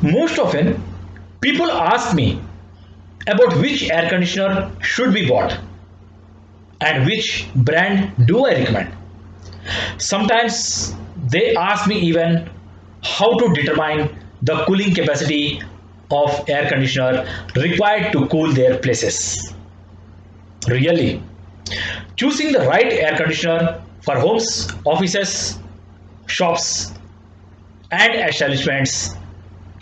Most often, people ask me about which air conditioner should be bought and which brand do I recommend. Sometimes they ask me even how to determine the cooling capacity of air conditioner required to cool their places. Really, choosing the right air conditioner for homes, offices, shops, and establishments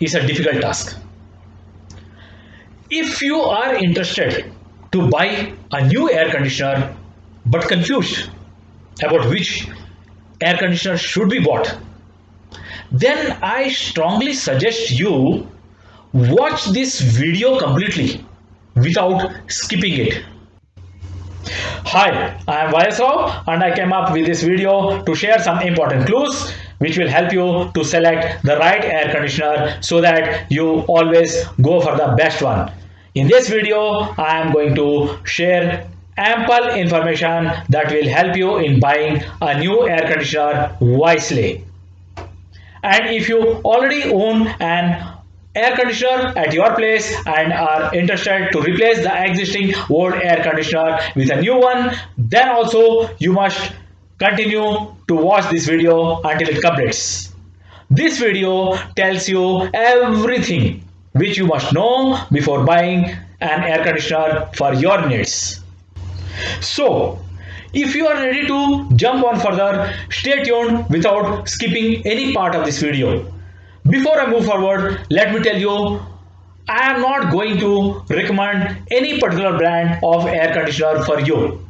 is a difficult task. If you are interested to buy a new air conditioner but confused about which air conditioner should be bought, then I strongly suggest you watch this video completely without skipping it. Hi, I am YS Rao and I came up with this video to share some important clues which will help you to select the right air conditioner so that you always go for the best one. In this video, I am going to share ample information that will help you in buying a new air conditioner wisely. And if you already own an air conditioner at your place and are interested to replace the existing old air conditioner with a new one, then also you must continue to watch this video until it completes. This video tells you everything which you must know before buying an air conditioner for your needs. So, if you are ready to jump on further, stay tuned without skipping any part of this video. Before I move forward, let me tell you, I am not going to recommend any particular brand of air conditioner for you.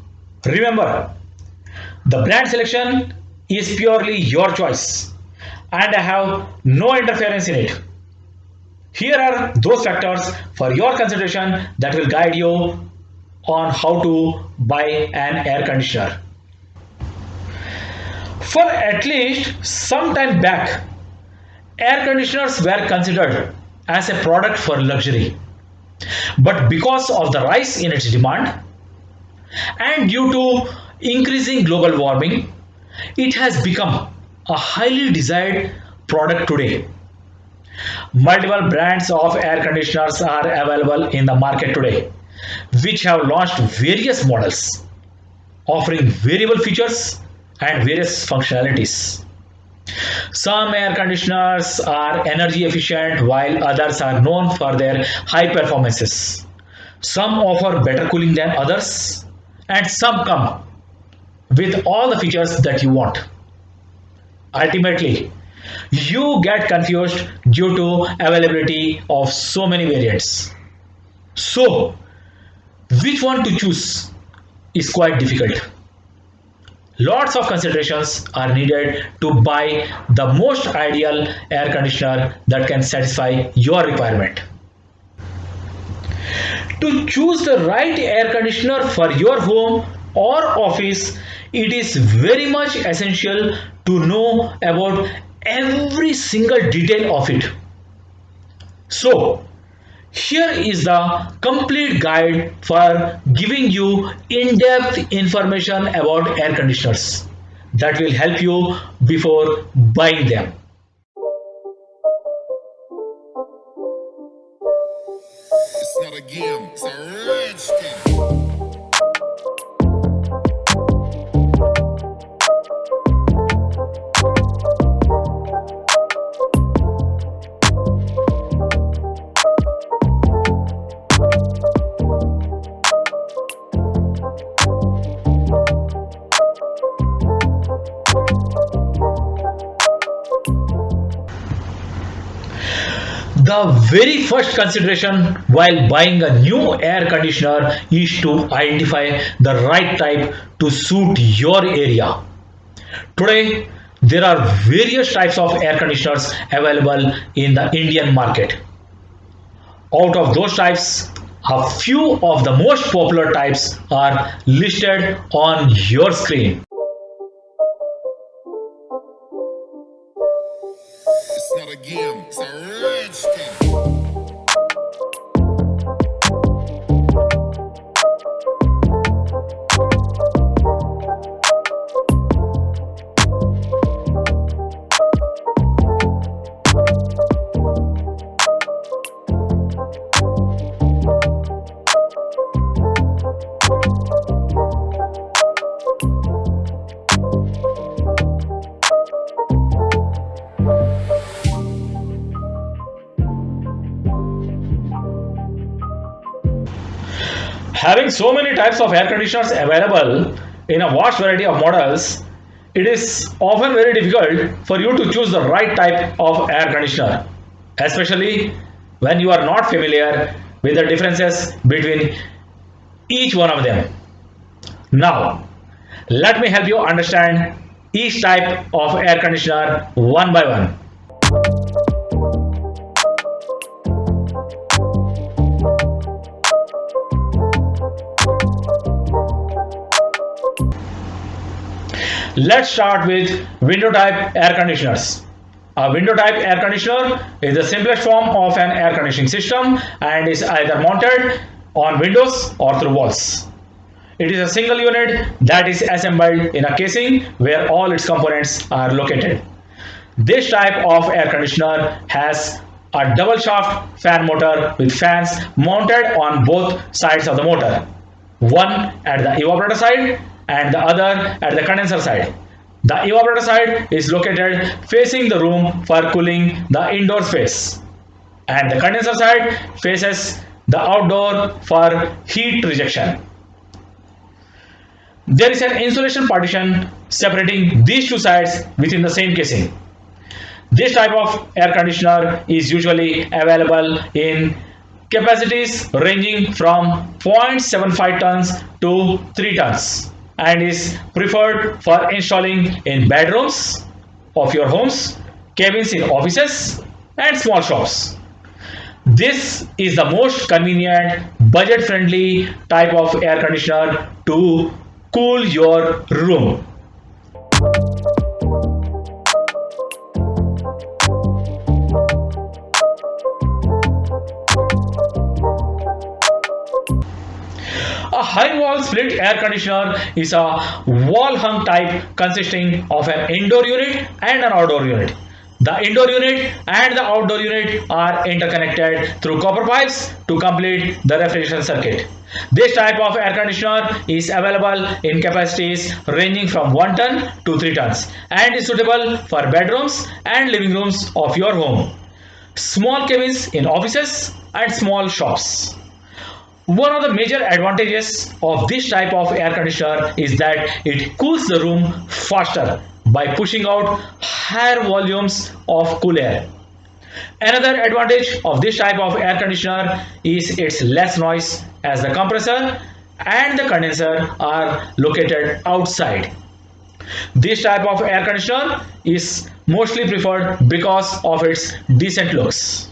Remember, the brand selection is purely your choice and I have no interference in it. Here are those factors for your consideration that will guide you on how to buy an air conditioner. For at least some time back, air conditioners were considered as a product for luxury. But because of the rise in its demand and due to increasing global warming, it has become a highly desired product today. Multiple brands of air conditioners are available in the market today, which have launched various models offering variable features and various functionalities. Some air conditioners are energy efficient while others are known for their high performances. Some offer better cooling than others and some come with all the features that you want. Ultimately, you get confused due to availability of so many variants. So, which one to choose is quite difficult. Lots of considerations are needed to buy the most ideal air conditioner that can satisfy your requirement. To choose the right air conditioner for your home or office, it is very much essential to know about every single detail of it. So, here is the complete guide for giving you in-depth information about air conditioners that will help you before buying them. It's not a game, it's a rich thing. The very first consideration while buying a new air conditioner is to identify the right type to suit your area. Today, there are various types of air conditioners available in the Indian market. Out of those types, a few of the most popular types are listed on your screen. It's not a game, it's a rich thing. Having so many types of air conditioners available in a vast variety of models, it is often very difficult for you to choose the right type of air conditioner, especially when you are not familiar with the differences between each one of them. Now, let me help you understand each type of air conditioner one by one. Let's start with window type air conditioners. A window type air conditioner is the simplest form of an air conditioning system and is either mounted on windows or through walls. It is a single unit that is assembled in a casing where all its components are located. This type of air conditioner has a double shaft fan motor with fans mounted on both sides of the motor, one at the evaporator side and the other at the condenser side. The evaporator side is located facing the room for cooling the indoor space, and the condenser side faces the outdoor for heat rejection. There is an insulation partition separating these two sides within the same casing. This type of air conditioner is usually available in capacities ranging from 0.75 tons to 3 tons and is preferred for installing in bedrooms of your homes, cabins in offices, and small shops. This is the most convenient, budget friendly type of air conditioner to cool your room. A high wall split air conditioner is a wall hung type consisting of an indoor unit and an outdoor unit. The indoor unit and the outdoor unit are interconnected through copper pipes to complete the refrigeration circuit. This type of air conditioner is available in capacities ranging from 1 ton to 3 tons and is suitable for bedrooms and living rooms of your home, small cabins in offices, and small shops. One of the major advantages of this type of air conditioner is that it cools the room faster by pushing out higher volumes of cool air. Another advantage of this type of air conditioner is its less noise as the compressor and the condenser are located outside. This type of air conditioner is mostly preferred because of its decent looks.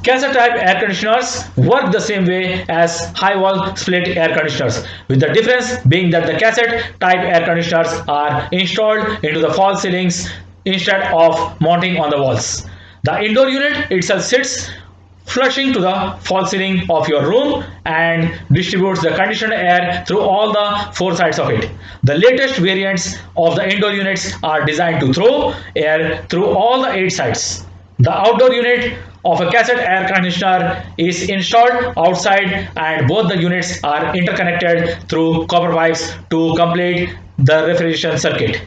Cassette type air conditioners work the same way as high wall split air conditioners, with the difference being that the cassette type air conditioners are installed into the false ceilings instead of mounting on the walls. The indoor unit itself sits flushing to the false ceiling of your room and distributes the conditioned air through all the four sides of it. The latest variants of the indoor units are designed to throw air through all the 8 sides. The outdoor unit of a cassette air conditioner is installed outside and both the units are interconnected through copper pipes to complete the refrigeration circuit.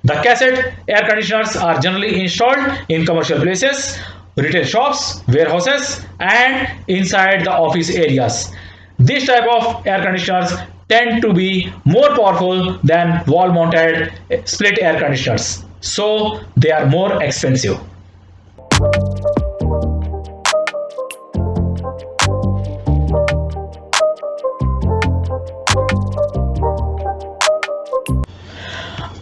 The cassette air conditioners are generally installed in commercial places, retail shops, warehouses, and inside the office areas. This type of air conditioners tend to be more powerful than wall mounted split air conditioners, so they are more expensive.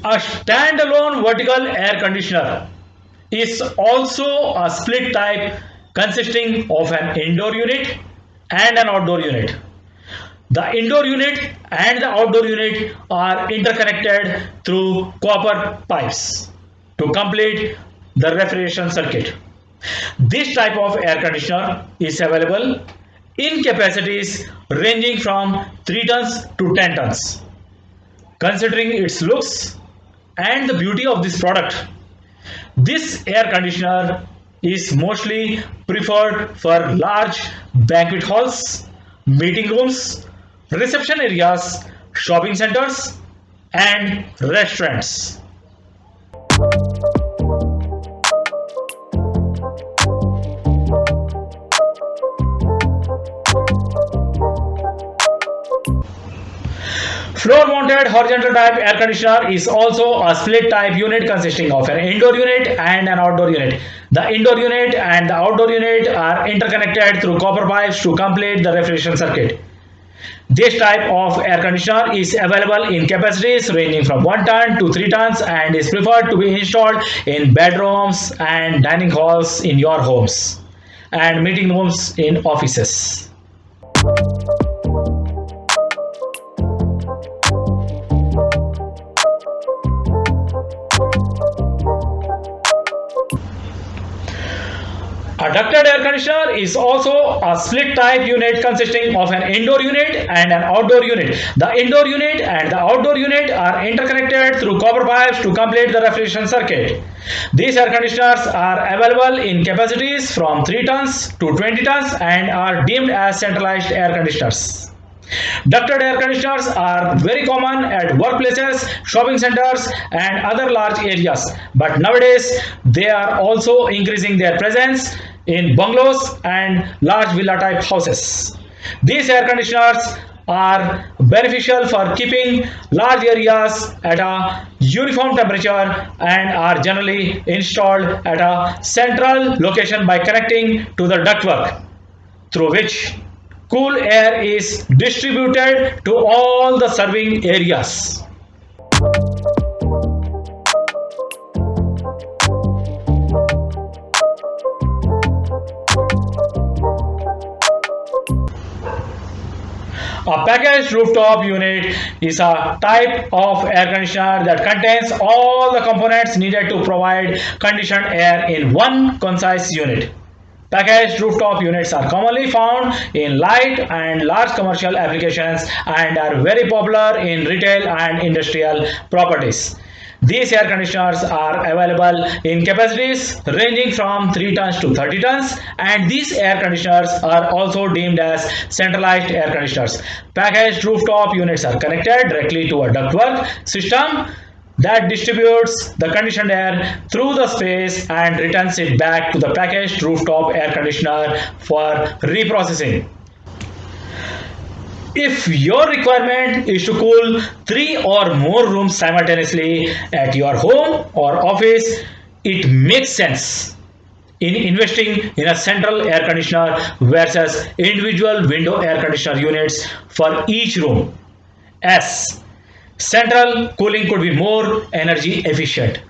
A standalone vertical air conditioner is also a split type consisting of an indoor unit and an outdoor unit. The indoor unit and the outdoor unit are interconnected through copper pipes to complete the refrigeration circuit. This type of air conditioner is available in capacities ranging from 3 tons to 10 tons. Considering its looks and the beauty of this product, this air conditioner is mostly preferred for large banquet halls, meeting rooms, reception areas, shopping centers, and restaurants. Floor mounted horizontal type air conditioner is also a split type unit consisting of an indoor unit and an outdoor unit. The indoor unit and the outdoor unit are interconnected through copper pipes to complete the refrigeration circuit. This type of air conditioner is available in capacities ranging from 1 ton to 3 tons and is preferred to be installed in bedrooms and dining halls in your homes and meeting rooms in offices. A ducted air conditioner is also a split type unit consisting of an indoor unit and an outdoor unit. The indoor unit and the outdoor unit are interconnected through copper pipes to complete the refrigeration circuit. These air conditioners are available in capacities from 3 tons to 20 tons and are deemed as centralized air conditioners. Ducted air conditioners are very common at workplaces, shopping centers, and other large areas. But nowadays, they are also increasing their presence in bungalows and large villa type houses. These air conditioners are beneficial for keeping large areas at a uniform temperature and are generally installed at a central location by connecting to the ductwork, through which cool air is distributed to all the serving areas. A packaged rooftop unit is a type of air conditioner that contains all the components needed to provide conditioned air in one concise unit. Packaged rooftop units are commonly found in light and large commercial applications and are very popular in retail and industrial properties. These air conditioners are available in capacities ranging from 3 tons to 30 tons, and these air conditioners are also deemed as centralized air conditioners. Packaged rooftop units are connected directly to a ductwork system that distributes the conditioned air through the space and returns it back to the packaged rooftop air conditioner for reprocessing. If your requirement is to cool 3 or more rooms simultaneously at your home or office, it makes sense in investing in a central air conditioner versus individual window air conditioner units for each room, as central cooling could be more energy efficient.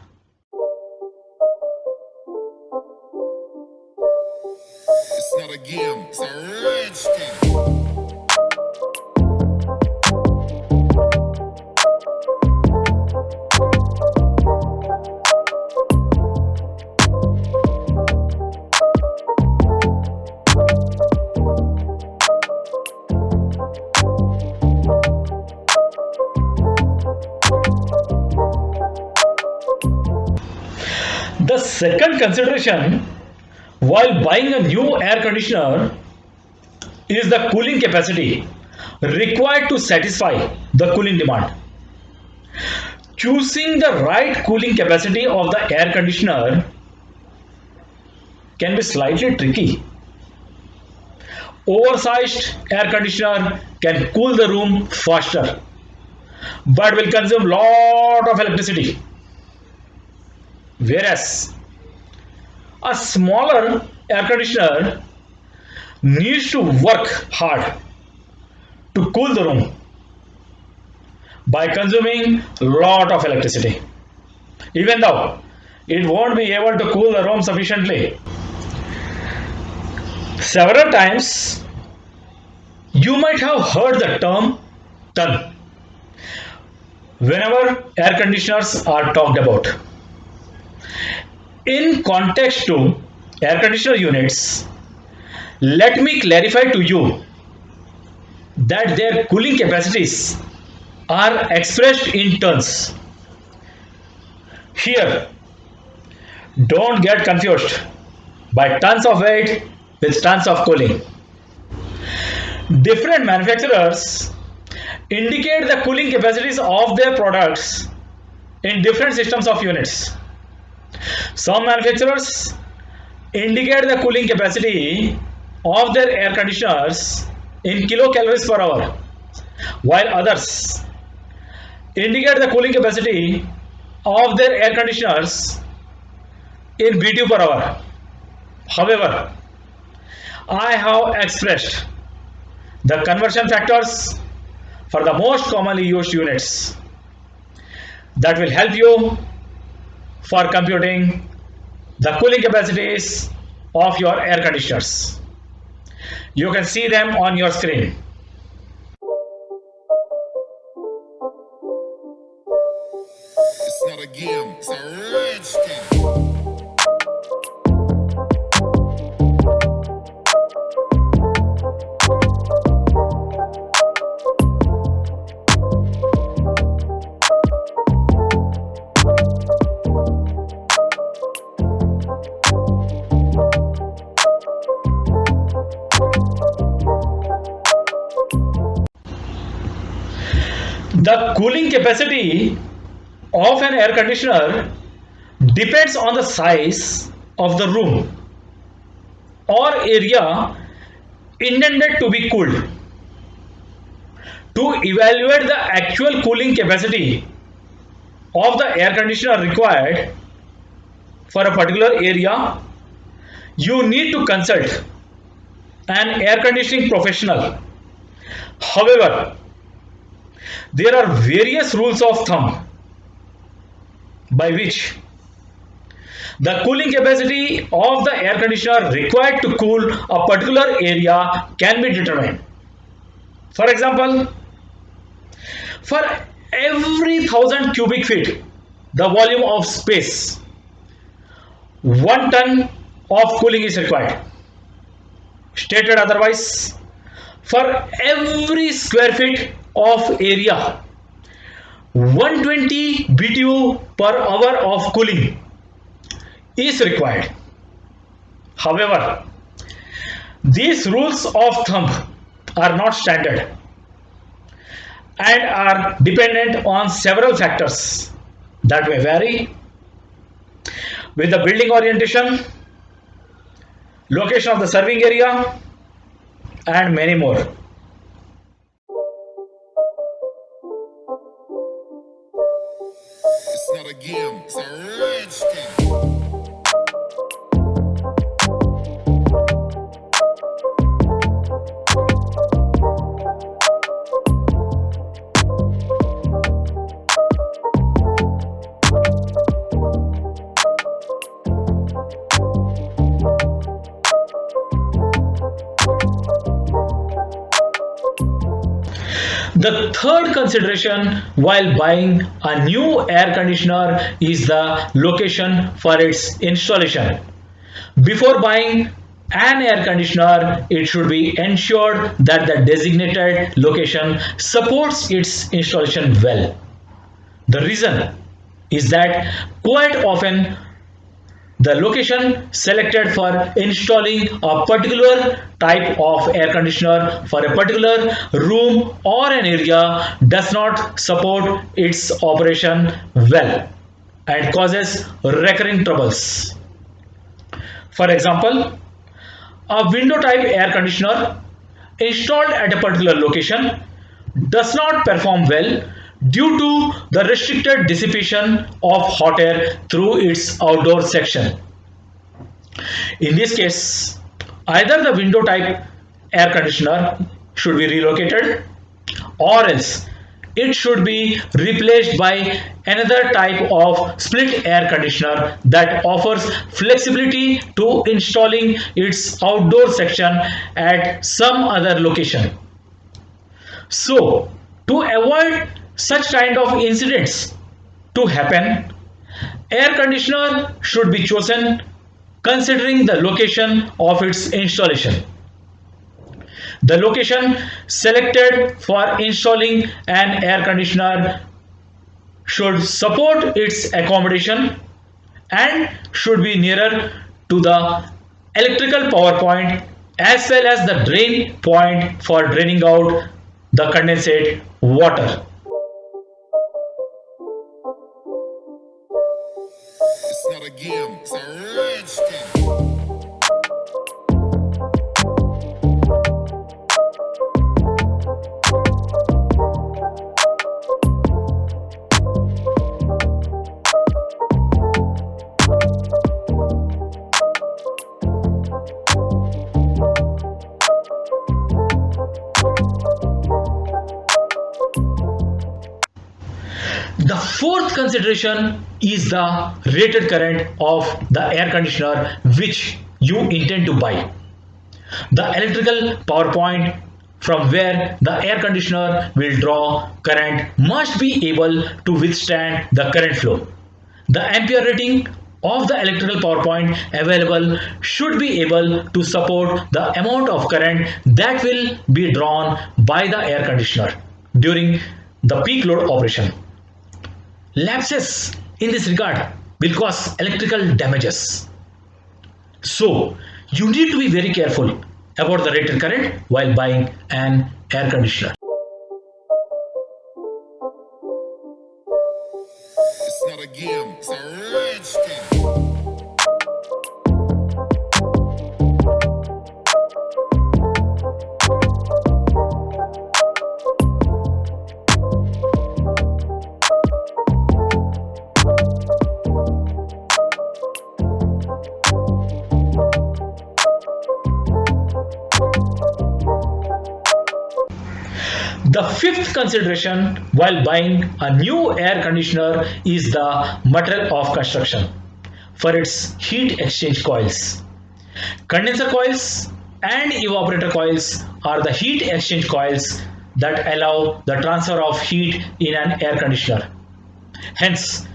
It's not a game, it's a rich thing. The second consideration while buying a new air conditioner is the cooling capacity required to satisfy the cooling demand. Choosing the right cooling capacity of the air conditioner can be slightly tricky. Oversized air conditioner can cool the room faster but will consume lot of electricity, whereas a smaller air conditioner needs to work hard to cool the room by consuming lot of electricity, even though it won't be able to cool the room sufficiently. Several times you might have heard the term ton whenever air conditioners are talked about. In context to air conditioner units, let me clarify to you that their cooling capacities are expressed in tons. Here, don't get confused by tons of weight with tons of cooling. Different manufacturers indicate the cooling capacities of their products in different systems of units. Some manufacturers indicate the cooling capacity of their air conditioners in kilocalories per hour, while others indicate the cooling capacity of their air conditioners in BTU per hour. However, I have expressed the conversion factors for the most commonly used units that will help you for computing the cooling capacities of your air conditioners. You can see them on your screen. It's not a game, it's a rich thing. The cooling capacity of an air conditioner depends on the size of the room or area intended to be cooled. To evaluate the actual cooling capacity of the air conditioner required for a particular area, you need to consult an air conditioning professional. However, there are various rules of thumb by which the cooling capacity of the air conditioner required to cool a particular area can be determined. For example, for every 1000 cubic feet, the volume of space, 1 ton of cooling is required. Stated otherwise, for every square feet of area, 120 BTU per hour of cooling is required. However, these rules of thumb are not standard and are dependent on several factors that may vary with the building orientation, location of the serving area, and many more. It's not a game, it's a rich thing. The third consideration while buying a new air conditioner is the location for its installation. Before buying an air conditioner, it should be ensured that the designated location supports its installation well. The reason is that quite often the location selected for installing a particular type of air conditioner for a particular room or an area does not support its operation well and causes recurring troubles. For example, a window type air conditioner installed at a particular location does not perform well due to the restricted dissipation of hot air through its outdoor section. In this case, either the window type air conditioner should be relocated or else it should be replaced by another type of split air conditioner that offers flexibility to installing its outdoor section at some other location. So, to avoid such kind of incidents to happen, air conditioner should be chosen considering the location of its installation. The location selected for installing an air conditioner should support its accommodation and should be nearer to the electrical power point as well as the drain point for draining out the condensate water. It's not a game, it's a rich thing. The fourth consideration is the rated current of the air conditioner which you intend to buy. The electrical power point from where the air conditioner will draw current must be able to withstand the current flow. The ampere rating of the electrical power point available should be able to support the amount of current that will be drawn by the air conditioner during the peak load operation. Lapses in this regard will cause electrical damages. So, you need to be very careful about the rated current while buying an air conditioner. It's not a game, it's a rich thing. The fifth consideration while buying a new air conditioner is the material of construction for its heat exchange coils. Condenser coils and evaporator coils are the heat exchange coils that allow the transfer of heat in an air conditioner. Hence,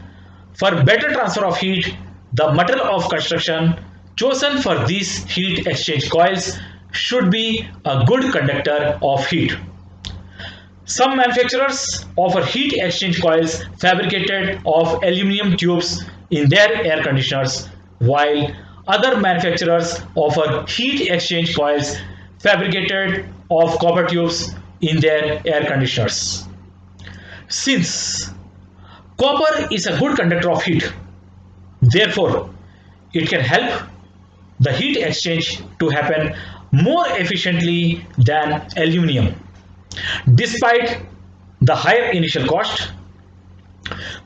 for better transfer of heat, the material of construction chosen for these heat exchange coils should be a good conductor of heat. Some manufacturers offer heat exchange coils fabricated of aluminum tubes in their air conditioners, while other manufacturers offer heat exchange coils fabricated of copper tubes in their air conditioners. Since copper is a good conductor of heat, therefore it can help the heat exchange to happen more efficiently than aluminum. Despite the higher initial cost,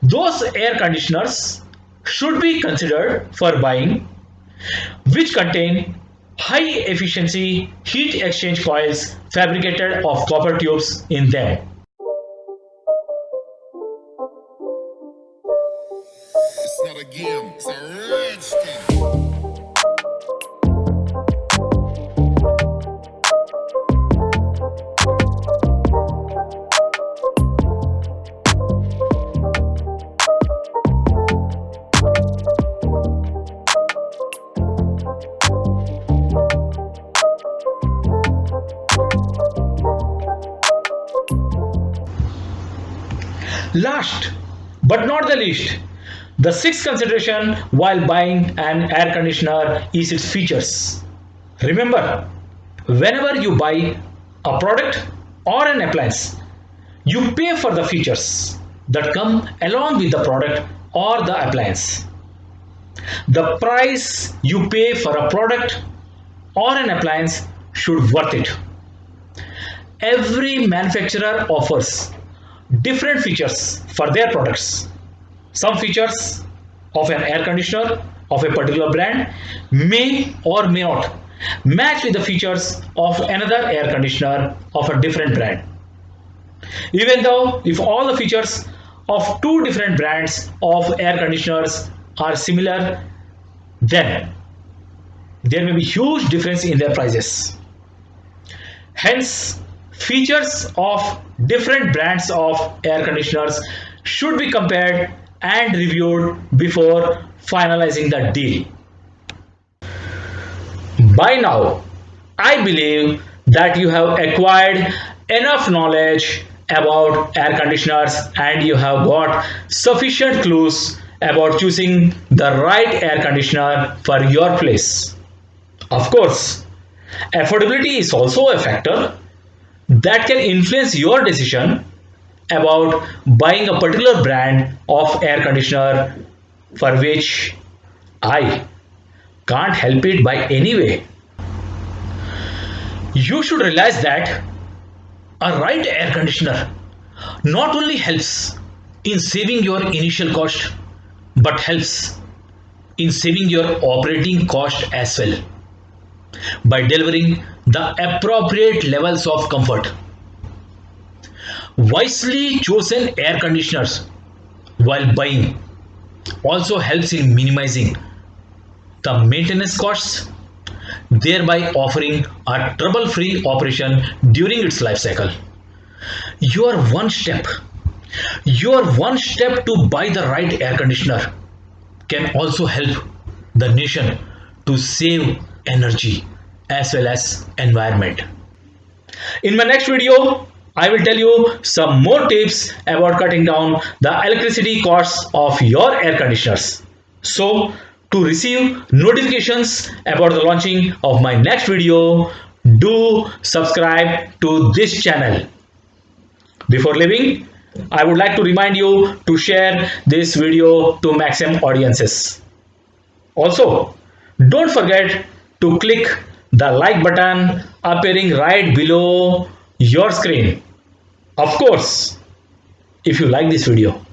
those air conditioners should be considered for buying which contain high efficiency heat exchange coils fabricated of copper tubes in them. It's not a game, it's a rich thing. Last but not the least, the sixth consideration while buying an air conditioner is its features. Remember, whenever you buy a product or an appliance, you pay for the features that come along with the product or the appliance. The price you pay for a product or an appliance should worth it. Every manufacturer offers different features for their products. Some features of an air conditioner of a particular brand may or may not match with the features of another air conditioner of a different brand. Even though if all the features of two different brands of air conditioners are similar, then there may be huge difference in their prices. Hence, features of different brands of air conditioners should be compared and reviewed before finalizing the deal. By now, I believe that you have acquired enough knowledge about air conditioners and you have got sufficient clues about choosing the right air conditioner for your place. Of course, affordability is also a factor. that can influence your decision about buying a particular brand of air conditioner, for which I can't help it by any way. You should realize that a right air conditioner not only helps in saving your initial cost but helps in saving your operating cost as well by delivering the appropriate levels of comfort. Wisely chosen air conditioners while buying also helps in minimizing the maintenance costs, thereby offering a trouble-free operation during its life cycle. You are one step. Your one step to buy the right air conditioner can also help the nation to save energy as well as environment. In my next video, I will tell you some more tips about cutting down the electricity costs of your air conditioners. So, to receive notifications about the launching of my next video, do subscribe to this channel. Before leaving, I would like to remind you to share this video to maximum audiences. Also, don't forget to click the like button appearing right below your screen. Of course, if you like this video.